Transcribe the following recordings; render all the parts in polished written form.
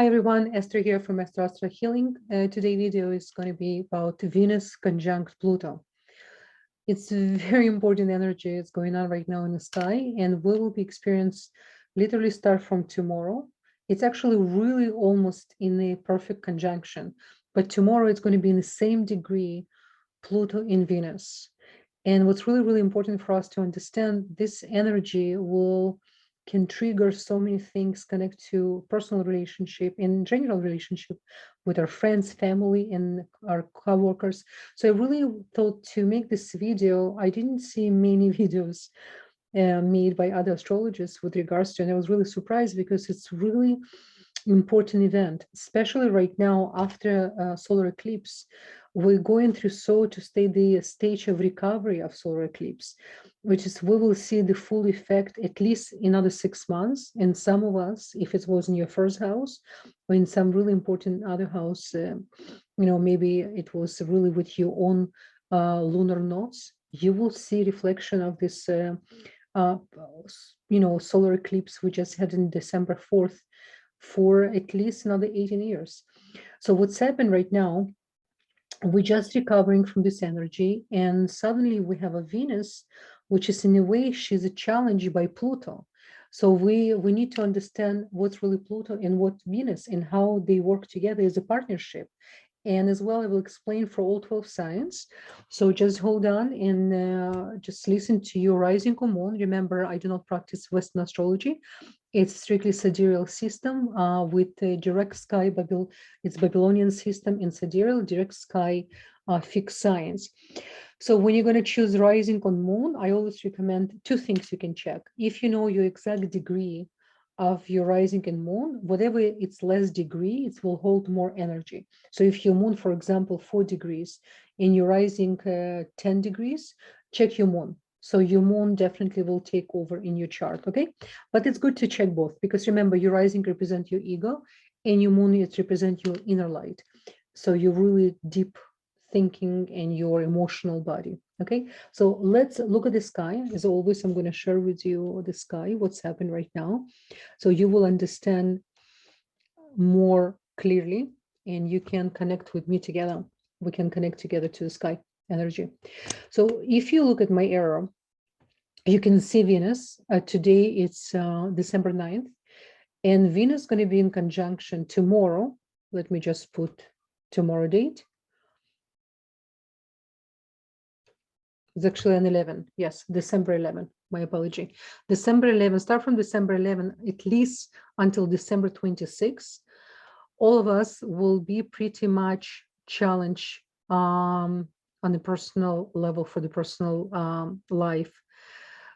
Hi everyone, Esther here from Estherastrohealing. Today's video is going to be about Venus conjunct Pluto. It's a very important energy. It's going on right now in the sky, and we will be experienced literally start from tomorrow. It's actually really almost in a perfect conjunction, but tomorrow it's going to be in the same degree Pluto in Venus. And what's really important for us to understand, this energy can trigger so many things, connect to personal relationship, in general relationship with our friends, family, and our co-workers. So I really thought to make this video. I didn't see many videos made by other astrologers with regards to, and I was really surprised because it's really important event, especially right now after solar eclipse. We're going through, so to say, the stage of recovery of solar eclipse, which is we will see the full effect at least in another 6 months. And some of us, if it was in your first house or in some really important other house, maybe it was really with your own lunar nodes, you will see reflection of this solar eclipse we just had in December 4th for at least another 18 years. So what's happened right now, we're just recovering from this energy, and suddenly we have a Venus, which is in a way, she's a challenge by Pluto. So we need to understand what's really Pluto and what Venus and how they work together as a partnership. And as well, I will explain for all 12 signs. So just hold on and just listen to your rising or moon. Remember, I do not practice Western astrology. It's strictly sidereal system with a direct sky, it's Babylonian system in sidereal, direct sky, fixed signs. So when you're going to choose rising on moon, I always recommend 2 things you can check. If you know your exact degree of your rising and moon, whatever it's less degree, it will hold more energy. So if your moon, for example, 4 degrees and your rising 10 degrees, check your moon. So your moon definitely will take over in your chart, okay? But it's good to check both, because remember, your rising represent your ego and your moon is represent your inner light. So you're really deep thinking and your emotional body, okay? So let's look at the sky. As always, I'm going to share with you the sky, what's happened right now. So you will understand more clearly and you can connect with me together. We can connect together to the sky energy. So if you look at my arrow, you can see Venus. Today it's December 9th, and Venus is going to be in conjunction tomorrow. Let me just put tomorrow date. It's actually an 11. Yes, December 11. My apology. December 11, start from December 11, at least until December 26. All of us will be pretty much challenged on the personal level for the personal life.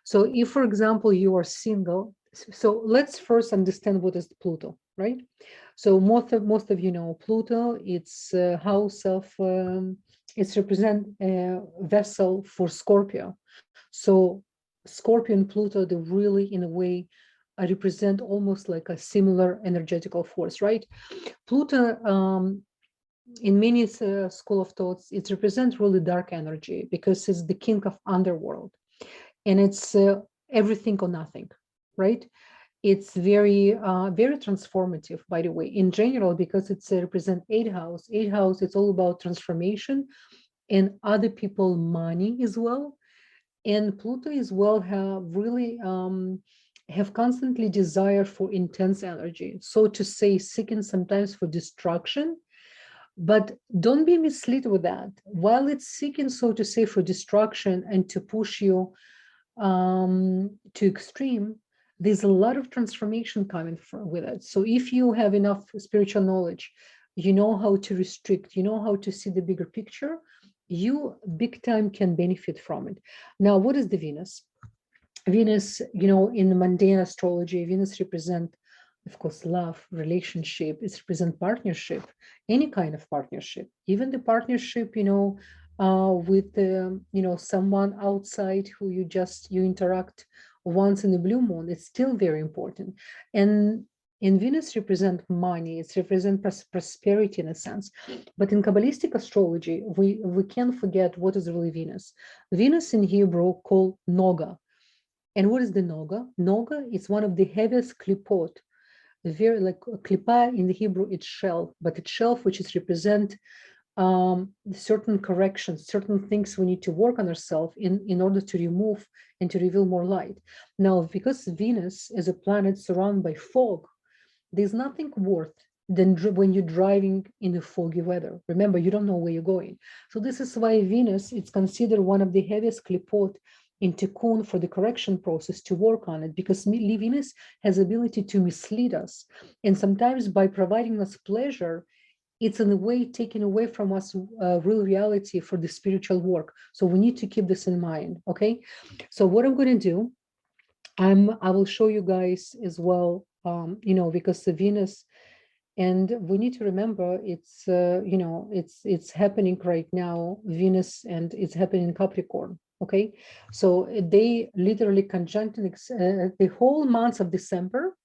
So if, for example, you are single, so let's first understand what is Pluto, right? So most of you know Pluto, it's a house of, it's represent a vessel for Scorpio. So Scorpio and Pluto, they really, in a way, represent almost like a similar energetical force, right? Pluto, in many school of thoughts, it represents really dark energy because it's the king of underworld. And it's everything or nothing, right? It's very, very transformative, by the way, in general, because it's represent 8th house. 8th house, it's all about transformation and other people money as well. And Pluto as well have constantly desire for intense energy. So to say, seeking sometimes for destruction, but don't be misled with that. While it's seeking, so to say, for destruction and to push you to extreme, there's a lot of transformation coming with it. So if you have enough spiritual knowledge, you know how to restrict, you know how to see the bigger picture, you big time can benefit from it. Now, what is the Venus? Venus, in the mundane astrology, Venus represent, of course, love, relationship. It represent partnership, any kind of partnership, even the partnership, with someone outside who you interact once in the blue moon. It's still very important. And Venus represent money, it represents prosperity in a sense. But in Kabbalistic astrology, we can't forget what is really Venus. Venus in Hebrew called Noga. And what is the Noga? Noga is one of the heaviest klipot very like klipa in the Hebrew, it's shelf, but it's shelf which is represent certain corrections, certain things we need to work on ourselves in order to remove and to reveal more light. Now, because Venus is a planet surrounded by fog, there's nothing worth than when you're driving in a foggy weather. Remember, you don't know where you're going. So this is why Venus is considered one of the heaviest klipot in Tikkun for the correction process to work on it, because Venus has ability to mislead us. And sometimes by providing us pleasure, it's in a way taken away from us real reality for the spiritual work. So we need to keep this in mind, okay? So what I'm going to do, I will show you guys as well, because the Venus, and we need to remember it's, it's happening right now, Venus, and it's happening in Capricorn, okay? So they literally conjunct the whole month of December,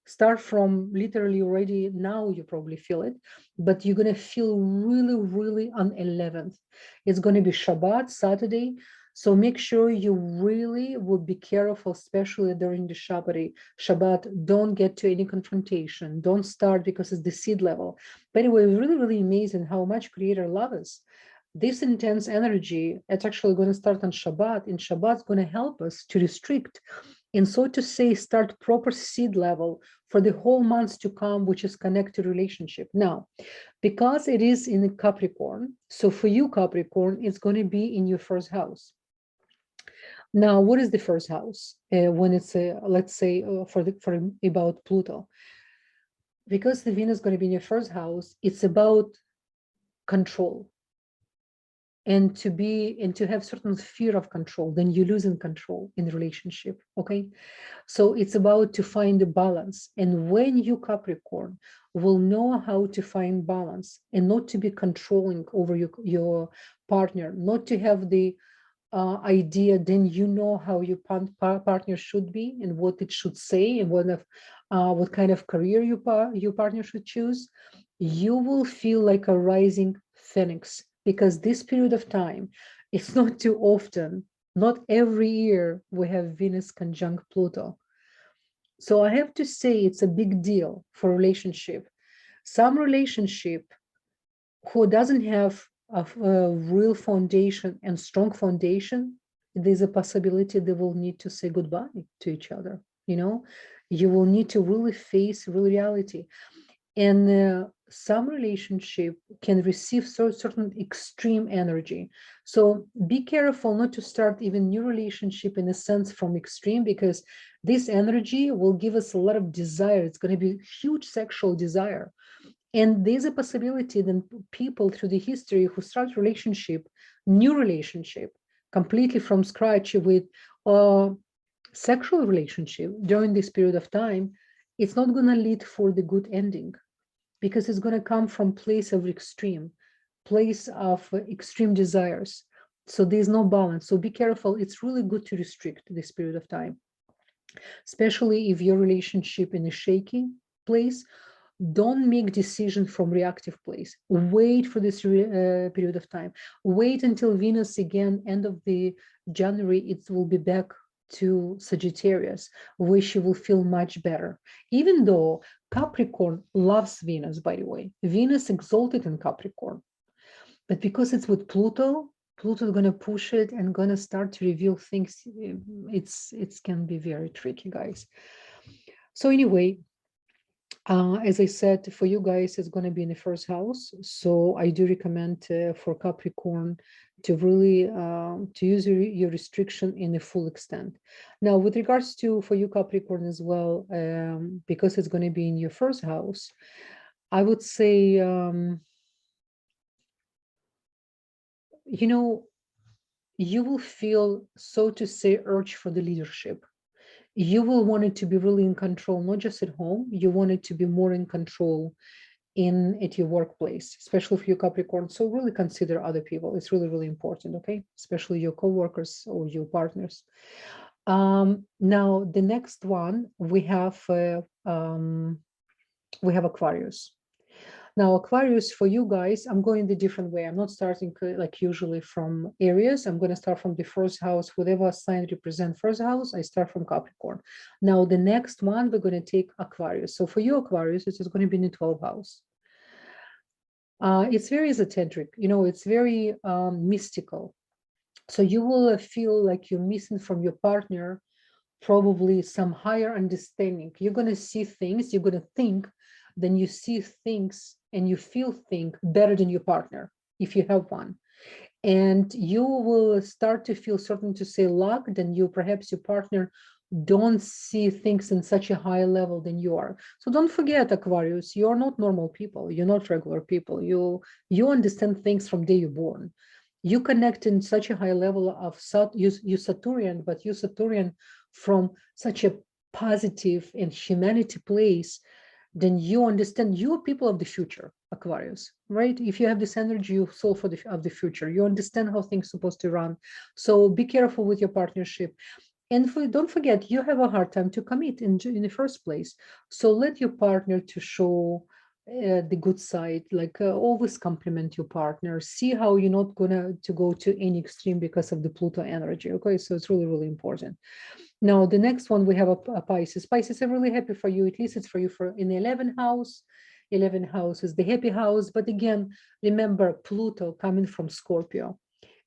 start from literally already now, you probably feel it, but you're going to feel really, really on 11th. It's going to be Shabbat, Saturday. So make sure you really will be careful, especially during the Shabbat. Don't get to any confrontation. Don't start because it's the seed level. By the way, really, really amazing how much Creator loves us. This intense energy, it's actually going to start on Shabbat, and Shabbat's going to help us to restrict and, so to say, start proper seed level for the whole months to come, which is connected relationship. Now, because it is in Capricorn, so for you, Capricorn, it's going to be in your first house. Now, what is the first house when it's, let's say, for about Pluto? Because the Venus is going to be in your first house, it's about control. And to have certain fear of control, then you lose in control in the relationship, okay? So it's about to find the balance. And when you, Capricorn, will know how to find balance and not to be controlling over your partner, not to have the idea, then you know how your partner should be and what it should say and what kind of career your partner should choose, you will feel like a rising phoenix. Because this period of time, it's not too often, not every year we have Venus conjunct Pluto. So I have to say it's a big deal for relationship. Some relationship who doesn't have a real foundation and strong foundation, there's a possibility they will need to say goodbye to each other. You will need to really face real reality. And some relationship can receive certain extreme energy. So be careful not to start even new relationship in a sense from extreme, because this energy will give us a lot of desire. It's going to be huge sexual desire. And there's a possibility that people through the history who start new relationship, completely from scratch with sexual relationship during this period of time, it's not going to lead for the good ending. Because it's going to come from place of extreme desires. So there's no balance. So be careful. It's really good to restrict this period of time, especially if your relationship in a shaky place. Don't make decisions from reactive place. Wait for this period of time. Wait until Venus again, end of the January, it will be back to Sagittarius, where she will feel much better. Even though Capricorn loves Venus, by the way, Venus exalted in Capricorn, but because it's with Pluto is going to push it and going to start to reveal things. It can be very tricky, guys. So anyway, as I said, for you guys, it's going to be in the first house. So I do recommend for Capricorn to really to use your restriction in a full extent. Now, with regards to for you Capricorn as well, because it's going to be in your first house, I would say, you will feel, so to say, urge for the leadership. You will want it to be really in control, not just at home. You want it to be more in control at your workplace, especially for your Capricorn. So really consider other people. It's really, really important, okay? Especially your coworkers or your partners. Now, the next one, we have Aquarius. Now, Aquarius, for you guys, I'm going the different way. I'm not starting like usually from Aries. I'm going to start from the first house. Whatever sign represent first house, I start from Capricorn. Now, the next one, we're going to take Aquarius. So for you, Aquarius, it is going to be in the 12th house. It's very esoteric, it's very mystical. So you will feel like you're missing from your partner probably some higher understanding. You're going to see things, you're going to think, then you see things and you feel things better than your partner, if you have one. And you will start to feel certain to say luck, then perhaps your partner don't see things in such a high level than you are. So don't forget, Aquarius, you're not normal people. You're not regular people. You understand things from day you're born. You connect in such a high level of you Saturnian, but you Saturnian from such a positive and humanity place, then you understand you're people of the future, Aquarius, right? If you have this energy, you soul of the future. You understand how things are supposed to run. So be careful with your partnership. And don't forget, you have a hard time to commit in the first place. So let your partner to show the good side, like always compliment your partner. See how you're not gonna to go to any extreme because of the Pluto energy. Okay, so it's really, really important. Now, the next one, we have a Pisces. Pisces, I'm really happy for you. At least it's for you for in the 11th house. 11th house is the happy house. But again, remember Pluto coming from Scorpio.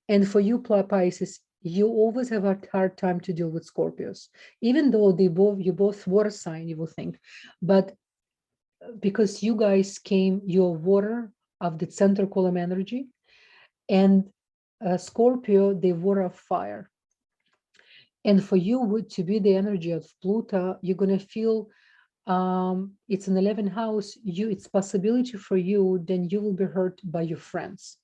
And for you, Pisces, you always have a hard time to deal with Scorpios, even though you both water sign, you will think. But because you guys came, your water of the center column energy, and Scorpio, the water of fire. And for you to be the energy of Pluto, you're going to feel it's an 11th house. It's possibility for you, then you will be hurt by your friends,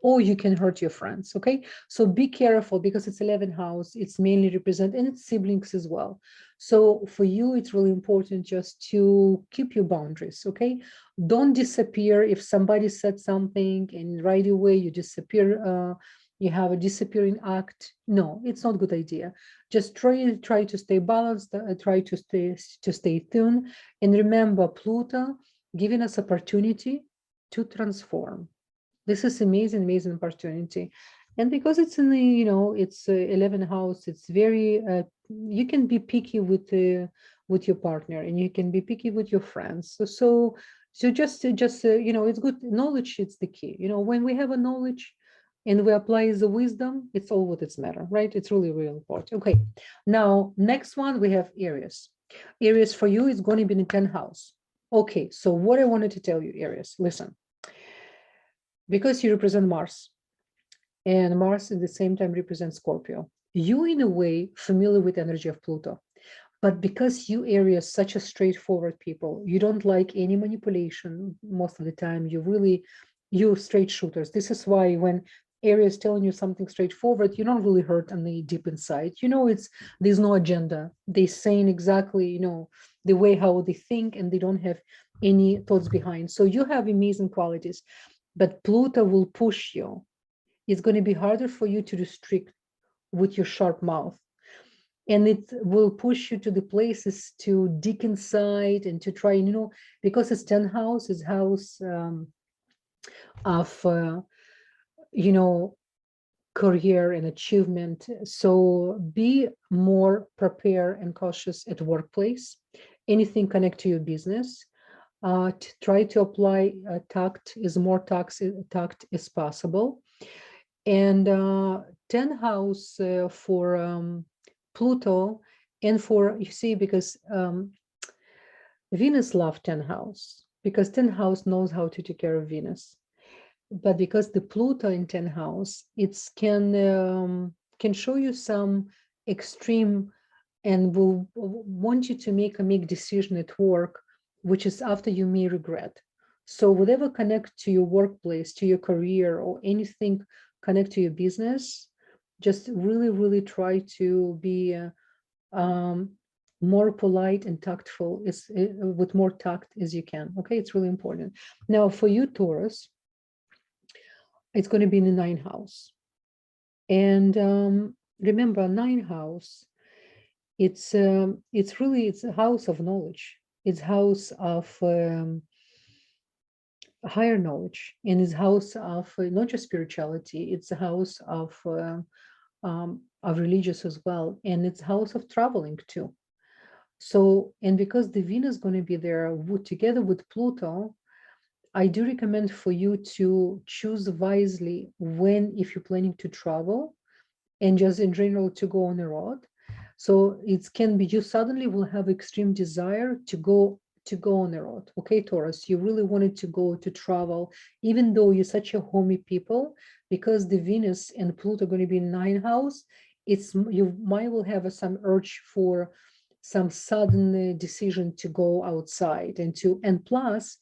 or you can hurt your friends. Okay, so be careful because it's 11th house. It's mainly represent and it's siblings as well. So for you, it's really important just to keep your boundaries. Okay, don't disappear if somebody said something and right away you disappear. You have a disappearing act. No, it's not a good idea. Just try to stay balanced, try to stay tuned. And remember, Pluto giving us opportunity to transform. This is amazing, amazing opportunity. And because it's in the, it's 11th house, it's very, you can be picky with your partner, and you can be picky with your friends. So just it's good. Knowledge, it's the key. When we have a knowledge, and we apply the wisdom, it's all what it's matter, right? It's really, really important. Okay, now next one we have Aries. Aries for you is going to be in the 10th house. Okay, so what I wanted to tell you, Aries, listen, because you represent Mars, and Mars at the same time represents Scorpio, you in a way familiar with energy of Pluto. But because you Aries such a straightforward people, you don't like any manipulation most of the time. You straight shooters. This is why when Aries telling you something straightforward, you don't really hurt on the deep inside. There's no agenda. They saying exactly, the way how they think, and they don't have any thoughts behind. So you have amazing qualities, but Pluto will push you. It's going to be harder for you to restrict with your sharp mouth. And it will push you to the places to dig inside and to try, because it's 10th house, is house of, career and achievement. So be more prepared and cautious at workplace. Anything connect to your business. Try to apply tact as possible. And 10th house for Pluto, and for, you see, because Venus loves 10th house, because 10th house knows how to take care of Venus. But because the Pluto in 10th house, it can show you some extreme, and will want you to make decision at work, which is after you may regret. So whatever connect to your workplace, to your career, or anything connect to your business, just really, really try to be more polite and tactful, with more tact as you can. Okay, it's really important. Now for you, Taurus, it's going to be in the 9th house. And remember, 9th house, it's a house of knowledge. It's house of higher knowledge, and it's house of not just spirituality, it's a house of religious as well, and it's house of traveling too. So, and because the Venus is going to be there together with Pluto, I do recommend for you to choose wisely when, if you're planning to travel, and just in general to go on a road. So it can be you suddenly will have extreme desire to go on a road. Okay, Taurus, you really wanted to go to travel, even though you're such a homey people, because the Venus and Pluto are going to be in ninth house. It's you might will have some urge for some sudden decision to go outside and plus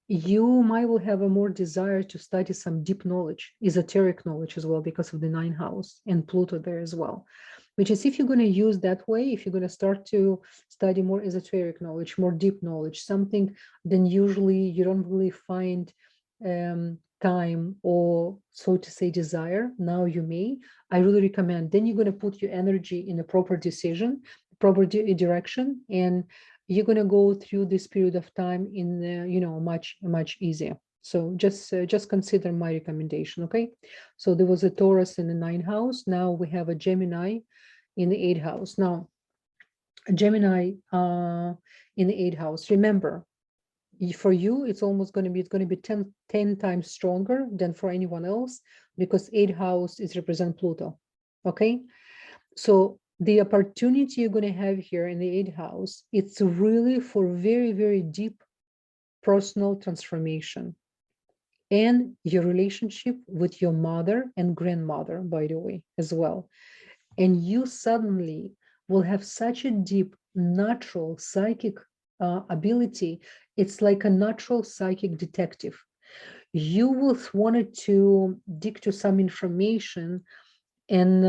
you might will have a more desire to study some deep knowledge, esoteric knowledge as well, because of the ninth house and Pluto there as well. Which is if you're going to use that way, if you're going to start to study more esoteric knowledge, more deep knowledge, something, then usually you don't really find time or so to say desire. Now you may. I really recommend. Then you're going to put your energy in a proper decision, proper direction, and you're going to go through this period of time in much easier. So just consider my recommendation. Okay, so there was a Taurus in the ninth house. Now we have a Gemini in the eighth house. Now Gemini in the eighth house, remember, for you it's almost going to be 10 times stronger than for anyone else, because eighth house is represent Pluto. Okay, so the opportunity you're going to have here in the eighth house, it's really for very, very deep personal transformation and your relationship with your mother and grandmother, by the way, as well. And you suddenly will have such a deep natural psychic ability. It's like a natural psychic detective. You will wanted to dig to some information, and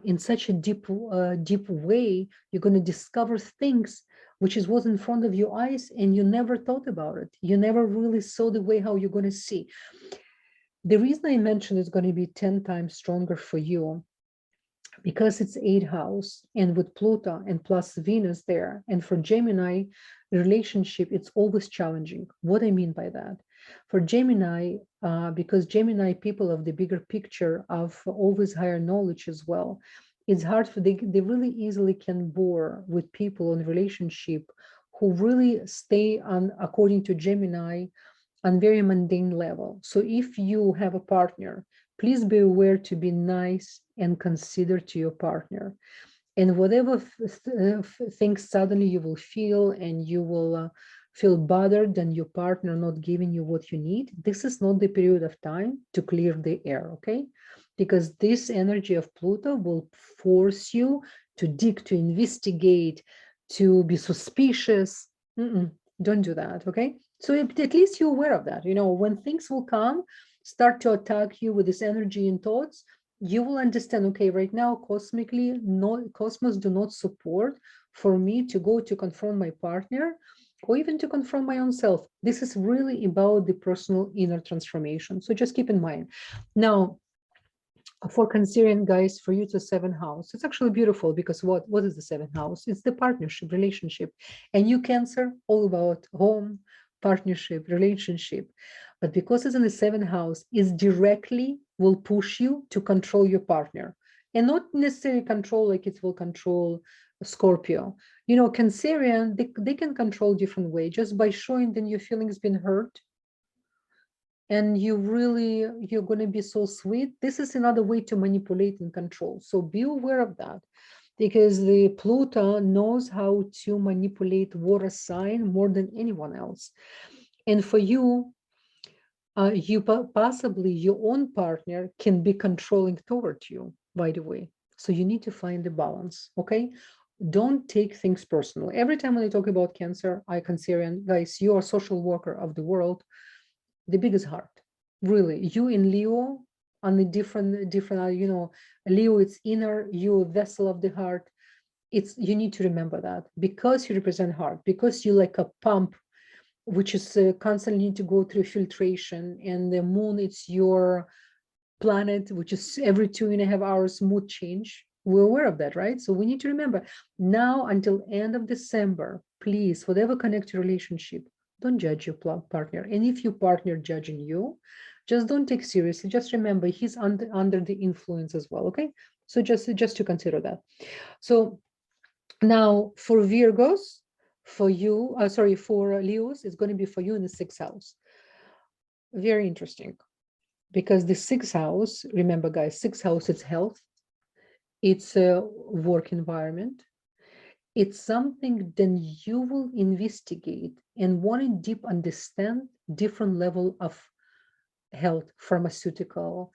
in such a deep way, you're going to discover things which is was in front of your eyes and you never thought about it. You never really saw the way how you're going to see. The reason I mentioned it's going to be 10 times stronger for you, because it's eighth house and with Pluto and plus Venus there. And for Gemini, the relationship, it's always challenging. What I mean by that? For Gemini, because Gemini people of the bigger picture of always higher knowledge as well, it's hard for they really easily can bore with people in relationship who really stay on, according to Gemini, on very mundane level. So if you have a partner, please be aware to be nice and considerate to your partner. And whatever things suddenly you will feel, and you will feel bothered and your partner not giving you what you need, this is not the period of time to clear the air, okay? Because this energy of Pluto will force you to dig, to investigate, to be suspicious. Don't do that, okay? So at least you're aware of that. You know, when things will come, start to attack you with this energy and thoughts, you will understand, okay, right now, cosmically, no, cosmos do not support for me to go to confront my partner or even to confront my own self. This is really about the personal inner transformation. So just keep in mind. Now, for Cancerian guys, for you, to seventh house, it's actually beautiful, because what is the seventh house? It's the partnership, relationship. And you, Cancer, all about home, partnership, relationship. But because it's in the seventh house, it directly will push you to control your partner. And not necessarily control like it will control Scorpio. You know, Cancerian, they can control different way, just by showing that your feelings been hurt, and you're going to be so sweet. This is another way to manipulate and control. So be aware of that, because the Pluto knows how to manipulate water sign more than anyone else. And for you, possibly your own partner can be controlling toward you, by the way. So you need to find the balance, okay? Don't take things personal. Every time when I talk about Cancer, I consider, guys, you are social worker of the world, the biggest heart, really. You in Leo on the different, Leo, it's inner, you vessel of the heart. It's, you need to remember that, because you represent heart, because you like a pump, which is constantly need to go through filtration, and the moon, it's your planet, which is every 2.5 hours mood change. We're aware of that, right? So we need to remember now until end of December, please, whatever connect your relationship, Don't judge your partner. And if your partner judging you, just don't take seriously. Just remember he's under the influence as well. Okay. So just to consider that. So now for Virgos, for you, sorry, for Leos, it's going to be for you in the 6th house. Very interesting, because the 6th house, remember guys, 6th house, it's health, it's a work environment, it's something then you will investigate and want to deep understand different level of health, pharmaceutical,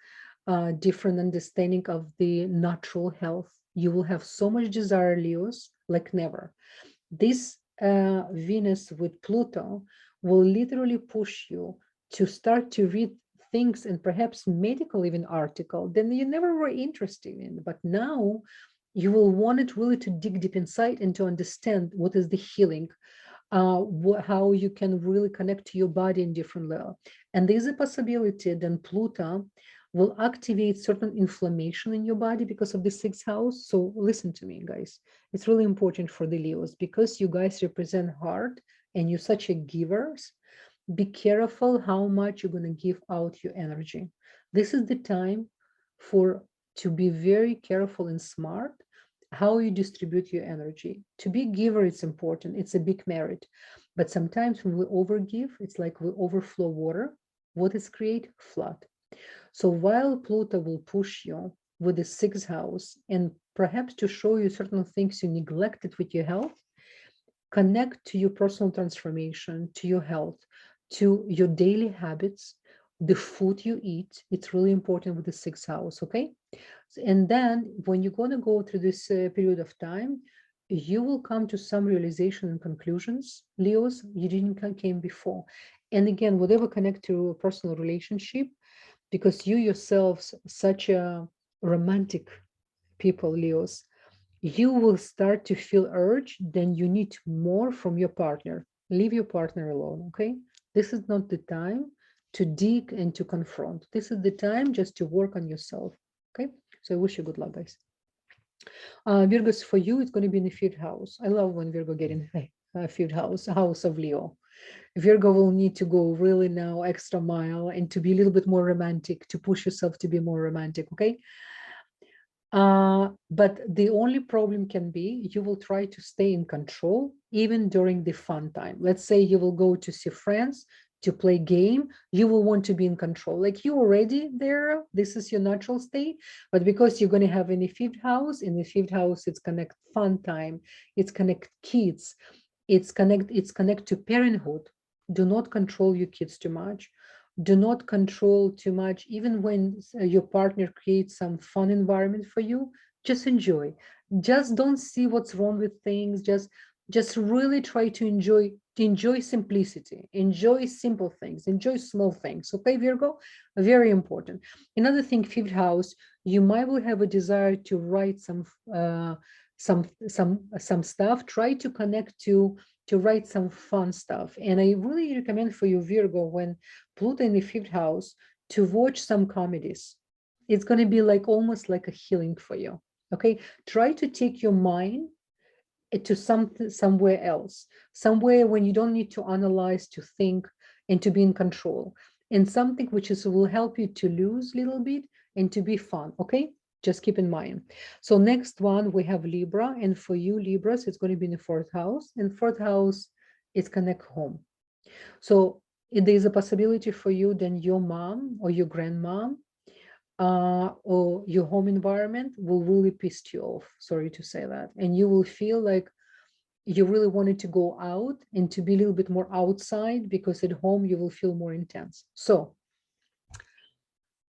different understanding of the natural health. You will have so much desire, Leos, like never. This Venus with Pluto will literally push you to start to read things, and perhaps medical even article then you never were interested in, but now you will want it really to dig deep inside and to understand what is the healing, how you can really connect to your body in different level. And there's a possibility then Pluto will activate certain inflammation in your body because of the 6th house. So listen to me, guys. It's really important for the Leos, because you guys represent heart and you're such a givers. Be careful how much you're going to give out your energy. This is the time to be very careful and smart how you distribute your energy. To be giver, it's important. It's a big merit. But sometimes when we overgive, it's like we overflow water. What is create? Flood. So while Pluto will push you with the 6th house and perhaps to show you certain things you neglected with your health, connect to your personal transformation, to your health, to your daily habits, the food you eat. It's really important with the 6th house, okay? And then when you're going to go through this period of time, you will come to some realization and conclusions, Leos, you didn't came before. And again, whatever connect to a personal relationship, because you yourselves such a romantic people, Leos, you will start to feel urge, then you need more from your partner. Leave your partner alone, okay? This is not the time to dig and to confront. This is the time just to work on yourself, okay? So I wish you good luck, guys. Virgos, for you, it's going to be in the 5th house. I love when Virgo get in the 5th house of Leo. Virgo will need to go really now extra mile and to be a little bit more romantic, to push yourself to be more romantic, okay? But the only problem can be you will try to stay in control even during the fun time. Let's say you will go to see friends to play game, you will want to be in control. Like you already there, this is your natural state, but because you're going to have in the 5th house, it's connect fun time, it's connect kids, it's connect to parenthood. Do not control your kids too much. Do not control too much, even when your partner creates some fun environment for you. Just enjoy. Just don't see what's wrong with things. Just really try to enjoy simplicity, enjoy simple things, enjoy small things. Okay, Virgo, very important. Another thing, 5th house, you might will have a desire to write some stuff. Try to connect to write some fun stuff. And I really recommend for you, Virgo, when Pluto in the 5th house, to watch some comedies. It's going to be like almost like a healing for you. Okay, try to take your mind to somewhere else, somewhere when you don't need to analyze, to think, and to be in control, and something which will help you to lose a little bit and to be fun. Okay, just keep in mind. So next one we have Libra, and for you Libras, it's going to be in the 4th house, and 4th house is connect home. So if there's a possibility for you, then your mom or your grandmom or your home environment will really piss you off, sorry to say that, and you will feel like you really wanted to go out and to be a little bit more outside, because at home you will feel more intense. So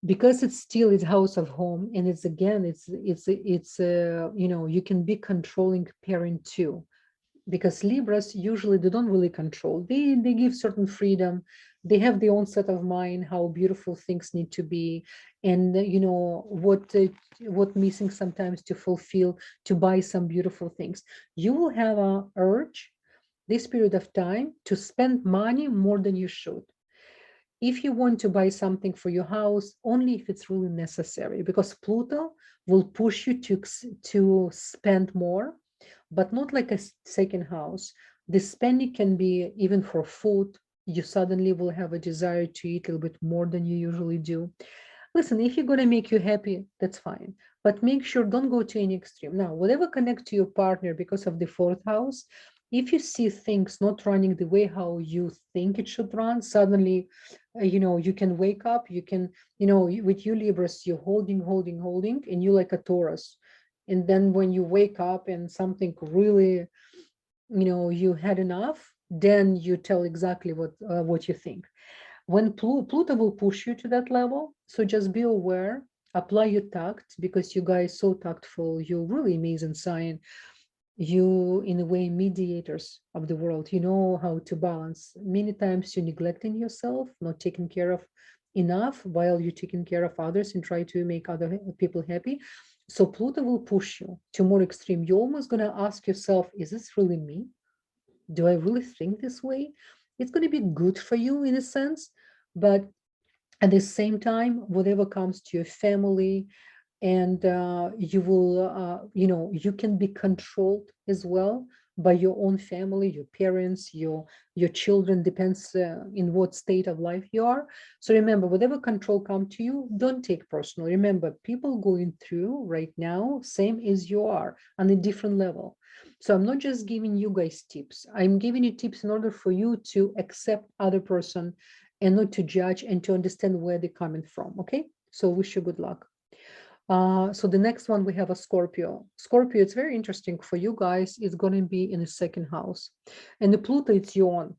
because it's still its house of home, and it's again it's you know, you can be controlling parent too, because Libras usually they don't really control. They give certain freedom. They have their own set of mind, how beautiful things need to be, and you know what missing sometimes to fulfill, to buy some beautiful things. You will have a urge this period of time to spend money more than you should. If you want to buy something for your house, only if it's really necessary, because Pluto will push you to spend more, but not like a second house. The spending can be even for food. You suddenly will have a desire to eat a little bit more than you usually do. Listen, if you're going to make you happy, that's fine. But make sure don't go to any extreme. Now, whatever connect to your partner because of the fourth house, if you see things not running the way how you think it should run, suddenly, you can wake up, you can, with you Libras, you're holding, and you like a Taurus. And then when you wake up and something really, you had enough, then you tell exactly what you think. When Pluto will push you to that level, so just be aware, apply your tact, because you guys so tactful, you're really amazing sign. You, in a way, mediators of the world. You know how to balance. Many times you're neglecting yourself, not taking care of enough while you're taking care of others and try to make other people happy. So Pluto will push you to more extreme. You're almost going to ask yourself, is this really me? Do I really think this way? It's going to be good for you in a sense, but at the same time, whatever comes to your family, and you will, you can be controlled as well by your own family, your parents, your children, depends in what state of life you are. So remember, whatever control come to you, don't take personal. Remember, people going through right now, same as you are, on a different level. So I'm not just giving you guys tips. I'm giving you tips in order for you to accept other person and not to judge, and to understand where they're coming from. Okay. So wish you good luck. So the next one, we have a Scorpio. Scorpio, it's very interesting for you guys. It's going to be in the second house. And the Pluto, it's your own.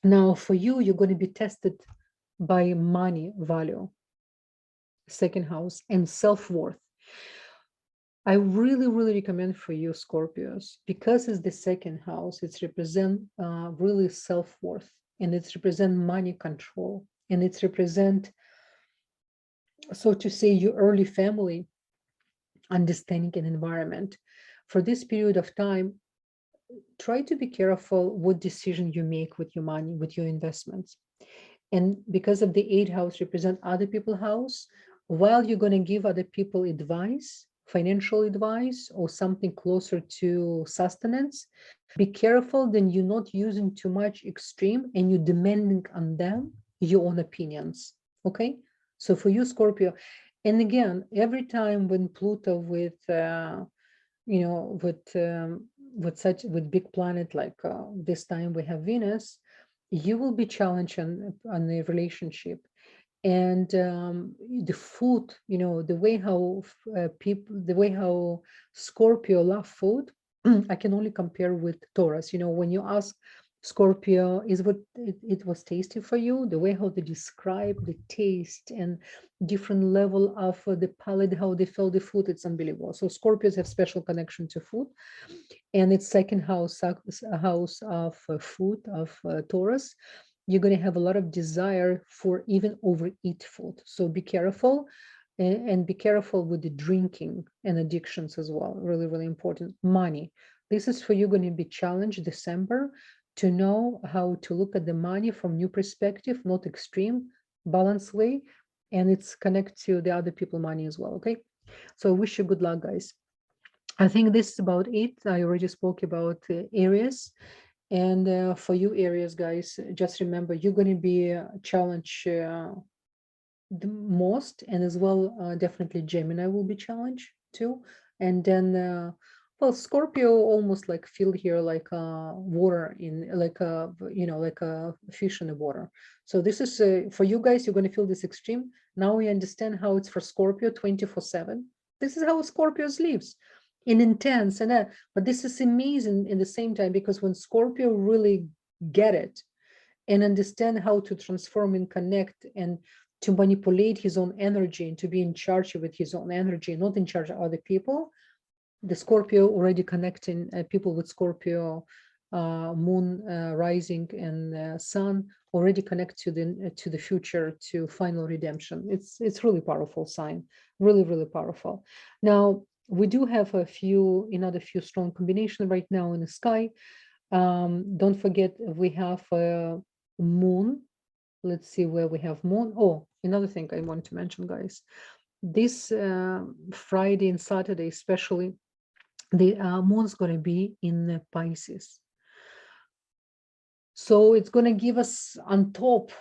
Now, for you, you're going to be tested by money value, second house, and self-worth. I really, really recommend for you, Scorpios, because it's the second house, it's represent really self-worth, and it's represent money control, and it's represent, so to say, your early family understanding an environment. For this period of time, try to be careful what decision you make with your money, with your investments. And because of the eighth house represent other people's house, while you're going to give other people advice, financial advice, or something closer to sustenance, be careful then you're not using too much extreme and you're demanding on them your own opinions. Okay. So for you, Scorpio, and again, every time when Pluto with with big planet like this time we have Venus, you will be challenged on the relationship. And the food, the way how the way how Scorpio love food, I can only compare with Taurus. When you ask Scorpio, is what it was tasty for you, the way how they describe the taste and different level of the palate, how they feel the food, it's unbelievable. So Scorpios have special connection to food, and it's second house of food of Taurus. You're going to have a lot of desire for even overeat food. So be careful, and be careful with the drinking and addictions as well. Really, really important. Money. This is for you going to be challenged December to know how to look at the money from new perspective, not extreme, balanced way. And it's connect to the other people money as well. Okay. So I wish you good luck, guys. I think this is about it. I already spoke about Aries. And for you Aries, guys, just remember, you're going to be challenged the most, and as well, definitely Gemini will be challenged too. And then, well, Scorpio almost like feel here like water in, like a, like a fish in the water. So this is for you guys, you're going to feel this extreme. Now we understand how it's for Scorpio 24/7. This is how Scorpios lives, in intense, and but this is amazing in the same time, because when Scorpio really get it and understand how to transform and connect and to manipulate his own energy and to be in charge with his own energy, not in charge of other people. The Scorpio already connecting people with Scorpio moon rising and sun already connect to the future, to final redemption. It's really powerful sign, really, really powerful. Now we do have another few strong combination right now in the sky. Don't forget we have moon. Let's see where we have moon. Oh, another thing I want to mention, guys, this Friday and Saturday especially, the moon's going to be in Pisces. So it's going to give us on top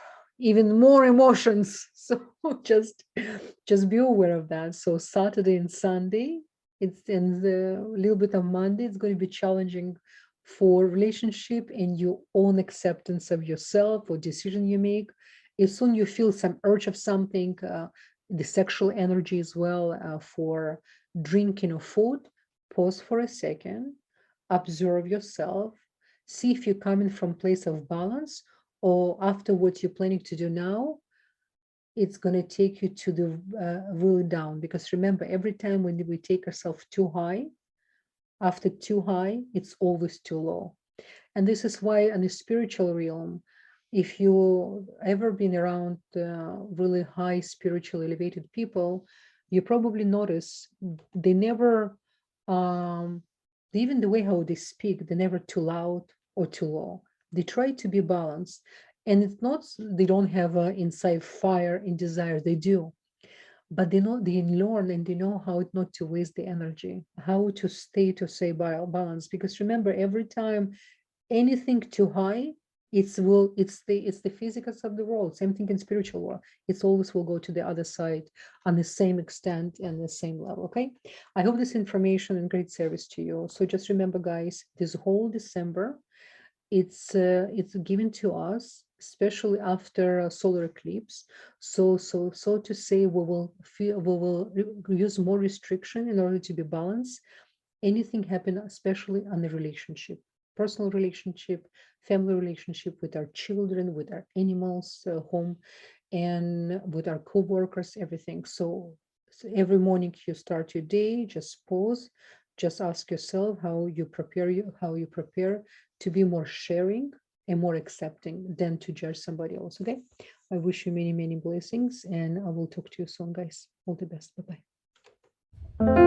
even more emotions. So just be aware of that. So Saturday and Sunday, it's in the little bit of Monday, it's going to be challenging for relationship and your own acceptance of yourself or decision you make. If soon you feel some urge of something, the sexual energy as well, for drinking or food, pause for a second, observe yourself, see if you're coming from place of balance, or after what you're planning to do now, it's going to take you to the really down. Because remember, every time when we take ourselves too high, after too high, it's always too low. And this is why in the spiritual realm, if you ever been around really high spiritual elevated people, you probably notice they never, um, even the way how they speak, they're never too loud or too low. They try to be balanced. And it's not, they don't have inside fire and desire, they do. But they know, they learn and they know how not to waste the energy, how to stay to say balance. Because remember, every time anything too high, it's the physics of the world. Same thing in spiritual world. It's always will go to the other side on the same extent and the same level. Okay, I hope this information and great service to you. So just remember, guys, this whole December, it's given to us, especially after a solar eclipse. So to say, we will use more restriction in order to be balanced. Anything happen, especially on the relationship, personal relationship, family relationship, with our children, with our animals, home, and with our co-workers, everything. So every morning you start your day, just pause, just ask yourself how you prepare to be more sharing and more accepting than to judge somebody else. Okay, I wish you many blessings, and I will talk to you soon, guys. All the best. Bye bye.